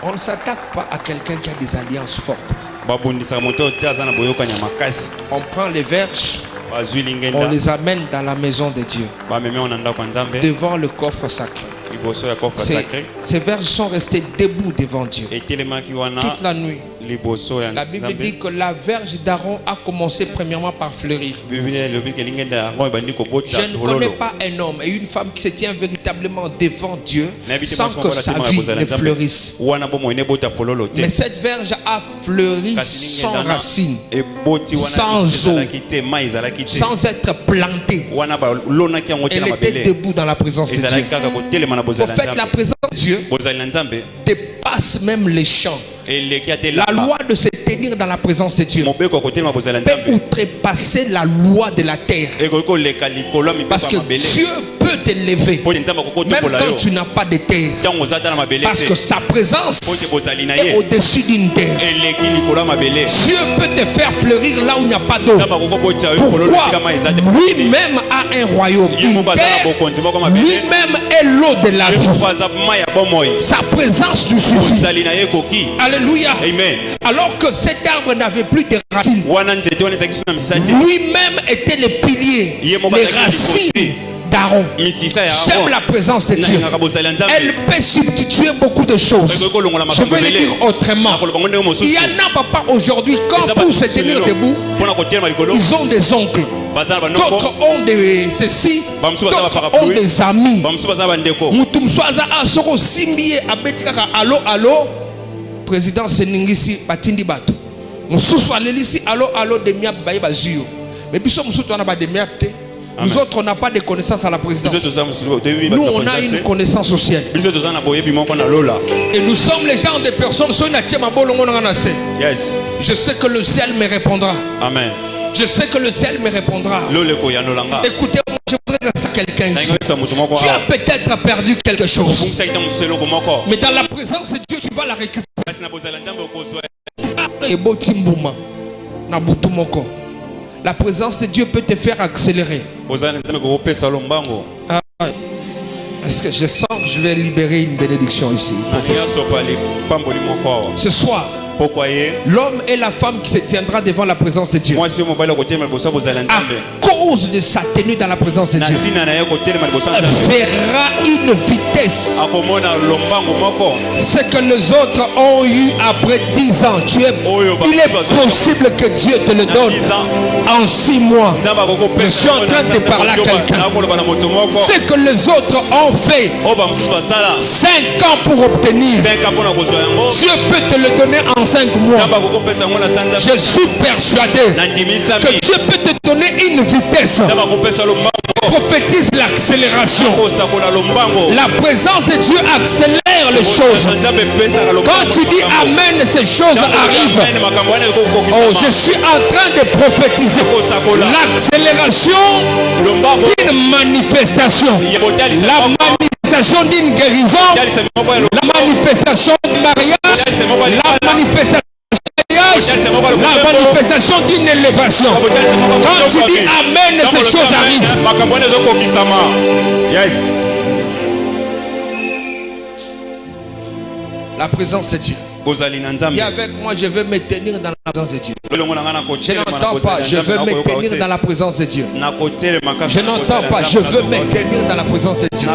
On ne s'attaque pas à quelqu'un qui a des alliances fortes. On prend les verges, on les amène dans la maison de Dieu, devant le coffre sacré. Ces verges sont restées debout devant Dieu toute la nuit. La Bible dit que la verge d'Aaron a commencé premièrement par fleurir. Je ne connais pas un homme et une femme qui se tient véritablement devant Dieu sans que sa vie ne fleurisse. Mais cette verge a fleuri sans racines, sans eau, sans être plantée. Elle était debout dans la présence de Dieu. Au fait, la présence de Dieu dépasse même les champs. La loi de se tenir dans la présence de Dieu peut outrepasser la loi de la terre. Parce que Dieu peut t'élever même quand tu n'as pas de terre. Parce que sa présence est au-dessus d'une terre. Dieu peut te faire fleurir là où il n'y a pas d'eau. Pourquoi? Lui-même a un royaume, une terre. Lui-même est l'eau de la vie. Sa présence nous suffit. Alléluia. Amen. Alors que cet arbre n'avait plus de racines, lui-même était le pilier, les racines d'Aaron. J'aime la présence de Dieu. Elle peut substituer beaucoup de choses. Je vais le dire autrement. Il y en a, papa, aujourd'hui, quand pour se tenir debout, ils ont des oncles. D'autres ont des ceci, d'autres ont des amis. Allo, président Seningisi Batindi Bato. Mususu alelisi allo de miap baye bazio. Mais biso mususu on a pas de miap te. Nous autres on n'a pas de connaissances à la présidence. Nous on a une connaissance sociale. Et nous sommes les gens de personnes. Yes. Je sais que le ciel me répondra. Amen. Je sais que le ciel me répondra. Écoutez-moi, je voudrais dire à quelqu'un ici. Tu as peut-être perdu quelque chose. Mais dans la présence de Dieu, tu vas la récupérer. La présence de Dieu peut te faire accélérer. Est-ce que je sens que je vais libérer une bénédiction ici? Ce soir, l'homme et la femme qui se tiendra devant la présence de Dieu, à cause de sa tenue dans la présence de Dieu, verra une vitesse. Ce que les autres ont eu après 10 ans, il est possible que Dieu te le donne en 6 mois. Je suis en train de parler à quelqu'un. Ce que les autres ont fait 5 ans pour obtenir, Dieu peut te le donner en 5 mois. Je suis persuadé que Dieu peut te donner une vitesse. Prophétise l'accélération. La présence de Dieu accélère les choses. Quand tu dis Amen, ces choses arrivent. Oh, je suis en train de prophétiser l'accélération d'une manifestation. La manifestation d'une guérison. La manifestation d'un mariage. La manifestation la manifestation d'une élévation. Quand tu dis Amen, ces choses arrivent. Yes. La présence de Dieu. Dis avec moi, je veux me tenir dans la présence de Dieu. Je n'entends pas, je veux me tenir dans la présence de Dieu. Je n'entends pas, je veux me tenir dans la présence de Dieu.